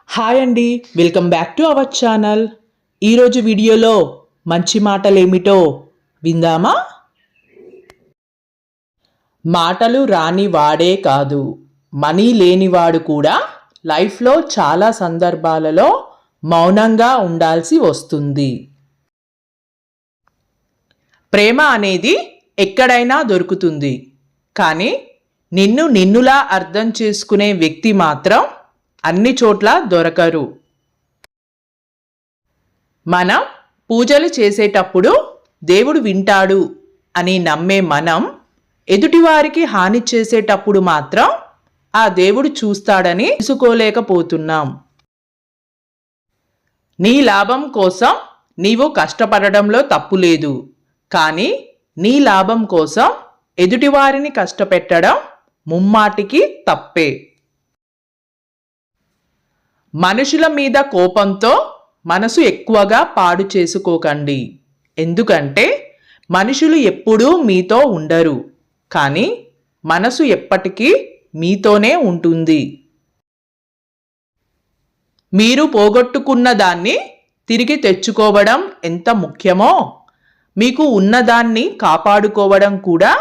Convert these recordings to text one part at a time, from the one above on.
Hi అండి, welcome back to our channel. ఈరోజు వీడియోలో మంచి మాటలేమిటో విందామా? మాటలు రాని వాడే కాదు, మనీ లేనివాడు కూడా లైఫ్లో చాలా సందర్భాలలో మౌనంగా ఉండాల్సి వస్తుంది. ప్రేమ అనేది ఎక్కడైనా దొరుకుతుంది, కానీ నిన్నులా అర్థం చేసుకునే వ్యక్తి మాత్రం అన్ని చోట్ల దొరకరు. మనం పూజలు చేసేటప్పుడు దేవుడు వింటాడు అని నమ్మే మనం ఎదుటివారికి హాని చేసేటప్పుడు మాత్రం ఆ దేవుడు చూస్తాడని తెలుసుకోలేకపోతున్నాం. నీ లాభం కోసం నీవు కష్టపడడంలో తప్పు లేదు, కానీ నీ లాభం కోసం ఎదుటివారిని కష్టపెట్టడం ముమ్మాటికి తప్పే. మనుషుల మీద కోపంతో మనసు ఎక్కువగా పాడు చేసుకోకండి, ఎందుకంటే మనుషులు ఎప్పుడూ మీతో ఉండరు, కానీ మనసు ఎప్పటికీ మీతోనే ఉంటుంది. మీరు పోగొట్టుకున్న దాన్ని తిరిగి తెచ్చుకోవడం ఎంత ముఖ్యమో, మీకు ఉన్నదాన్ని కాపాడుకోవడం కూడా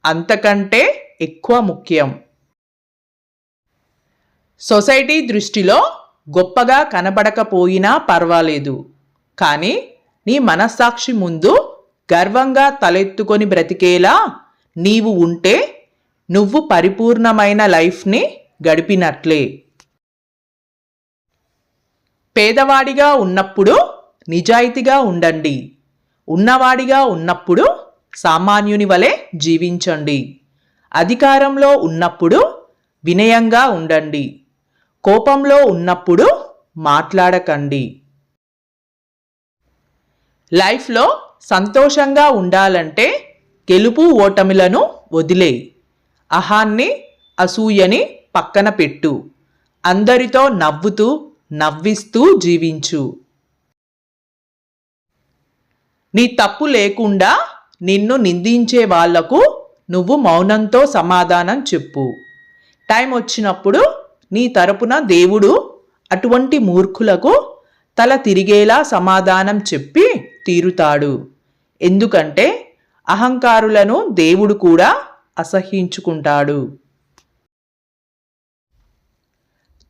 అంతకంటే ఎక్కువ ముఖ్యం. సొసైటీ దృష్టిలో గొప్పగా కనబడకపోయినా పర్వాలేదు, కానీ నీ మనస్సాక్షి ముందు గర్వంగా తలెత్తుకొని బ్రతికేలా నీవు ఉంటే నువ్వు పరిపూర్ణమైన లైఫ్ని గడిపినట్లే. పేదవాడిగా ఉన్నప్పుడు నిజాయితీగా ఉండండి, ఉన్నవాడిగా ఉన్నప్పుడు సామాన్యుని వలె జీవించండి. అధికారంలో ఉన్నప్పుడు వినయంగా ఉండండి, కోపంలో ఉన్నప్పుడు మాట్లాడకండి. లైఫ్లో సంతోషంగా ఉండాలంటే గెలుపు ఓటమిలను వదిలేయి, అహాన్ని అసూయని పక్కన పెట్టు, అందరితో నవ్విస్తూ జీవించు. నీ తప్పు లేకుండా నిన్ను నిందించే వాళ్లకు నువ్వు మౌనంతో సమాధానం చెప్పు. టైం వచ్చినప్పుడు నీ తరపున దేవుడు అటువంటి మూర్ఖులకు తల తిరిగేలా సమాధానం చెప్పి తీరుతాడు, ఎందుకంటే అహంకారులను దేవుడు కూడా అసహ్యించుకుంటాడు.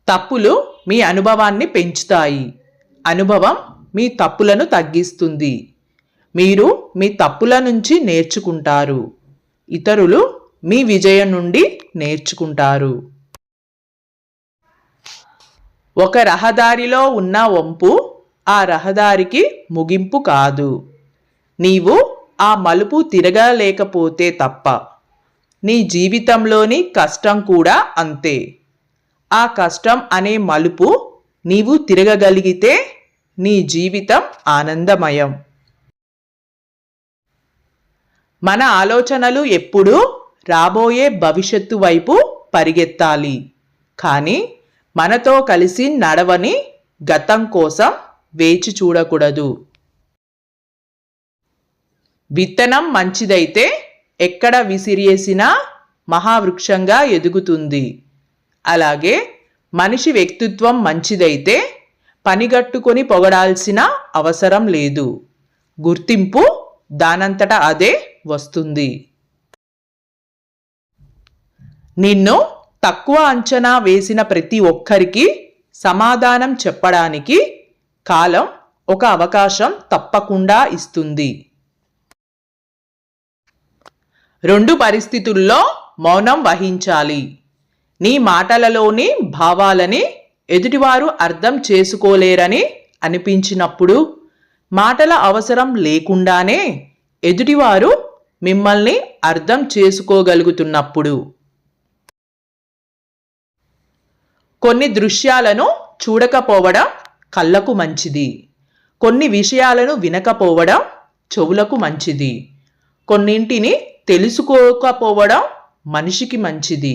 తప్పులు మీ అనుభవాన్ని పెంచుతాయి, అనుభవం మీ తప్పులను తగ్గిస్తుంది. మీరు మీ తప్పుల నుంచి నేర్చుకుంటారు, ఇతరులు మీ విజయం నుండి నేర్చుకుంటారు. ఒక రహదారిలో ఉన్న వంపు ఆ రహదారికి ముగింపు కాదు, నీవు ఆ మలుపు తిరగలేకపోతే తప్ప. నీ జీవితంలోని కష్టం కూడా అంతే. ఆ కష్టం అనే మలుపు నీవు తిరగగలిగితే నీ జీవితం ఆనందమయం. మన ఆలోచనలు ఎప్పుడూ రాబోయే భవిష్యత్తు వైపు పరిగెత్తాలి, కానీ మనతో కలిసి నడవని గతం కోసం వేచి చూడకూడదు. విత్తనం మంచిదైతే ఎక్కడ విసిరేసినా మహావృక్షంగా ఎదుగుతుంది. అలాగే మనిషి వ్యక్తిత్వం మంచిదైతే పనిగట్టుకొని పొగడాల్సిన అవసరం లేదు, గుర్తింపు దానంతట అదే వస్తుంది. నిన్ను తక్కువ అంచనా వేసిన ప్రతి ఒక్కరికి సమాధానం చెప్పడానికి కాలం ఒక అవకాశం తప్పకుండా ఇస్తుంది. రెండు పరిస్థితుల్లో మౌనం వహించాలి. నీ మాటలలోని భావాలని ఎదుటివారు అర్థం చేసుకోలేరని అనిపించినప్పుడు, మాటల అవసరం లేకుండానే ఎదుటివారు మిమ్మల్ని అర్థం చేసుకోగలుగుతున్నప్పుడు. కొన్ని దృశ్యాలను చూడకపోవడం కళ్ళకు మంచిది, కొన్ని విషయాలను వినకపోవడం చెవులకు మంచిది, కొన్నింటిని తెలుసుకోకపోవడం మనిషికి మంచిది,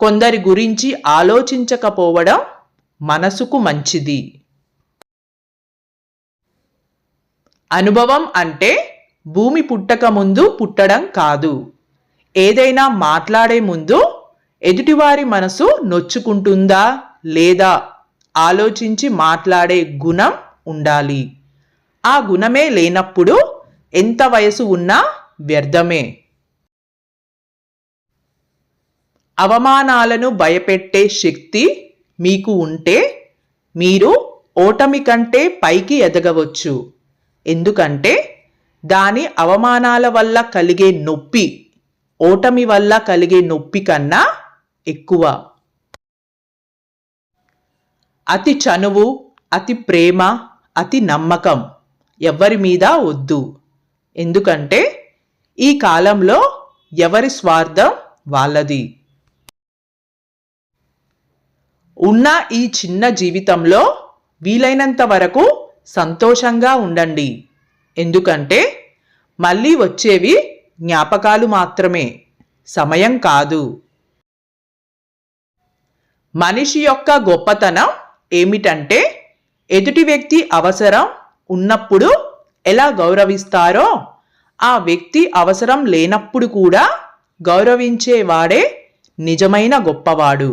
కొందరి గురించి ఆలోచించకపోవడం మనసుకు మంచిది. అనుభవం అంటే భూమి పుట్టక ముందు పుట్టడం కాదు, ఏదైనా మాట్లాడే ముందు ఎదుటివారి మనసు నొచ్చుకుంటుందా లేదా ఆలోచించి మాట్లాడే గుణం ఉండాలి. ఆ గుణమే లేనప్పుడు ఎంత వయసు ఉన్నా వ్యర్థమే. అవమానాలను భయపెట్టే శక్తి మీకు ఉంటే మీరు ఓటమి కంటే పైకి ఎదగవచ్చు. ఎందుకంటే దాని అవమానాల వల్ల కలిగే నొప్పి ఓటమి వల్ల కలిగే నొప్పి కన్నా ఎక్కువ. అతి చనువు, అతి ప్రేమ, అతి నమ్మకం ఎవరి మీద వద్దు. ఎందుకంటే ఈ కాలంలో ఎవరి స్వార్థం వాళ్ళది. ఉన్న ఈ చిన్న జీవితంలో వీలైనంత వరకు సంతోషంగా ఉండండి. ఎందుకంటే మళ్ళీ వచ్చేవి జ్ఞాపకాలు మాత్రమే, సమయం కాదు. మనిషి యొక్క గొప్పతనం ఏమిటంటే ఎదుటి వ్యక్తి అవసరం ఉన్నప్పుడు ఎలా గౌరవిస్తారో ఆ వ్యక్తి అవసరం లేనప్పుడు కూడా గౌరవించేవాడే నిజమైన గొప్పవాడు.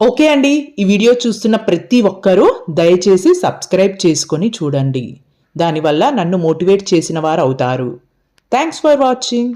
ఓకే అండి, ఈ వీడియో చూస్తున్న ప్రతి ఒక్కరూ దయచేసి సబ్స్క్రైబ్ చేసుకొని చూడండి. దానివల్ల నన్ను మోటివేట్ చేసిన వారు అవుతారు. Thanks for watching.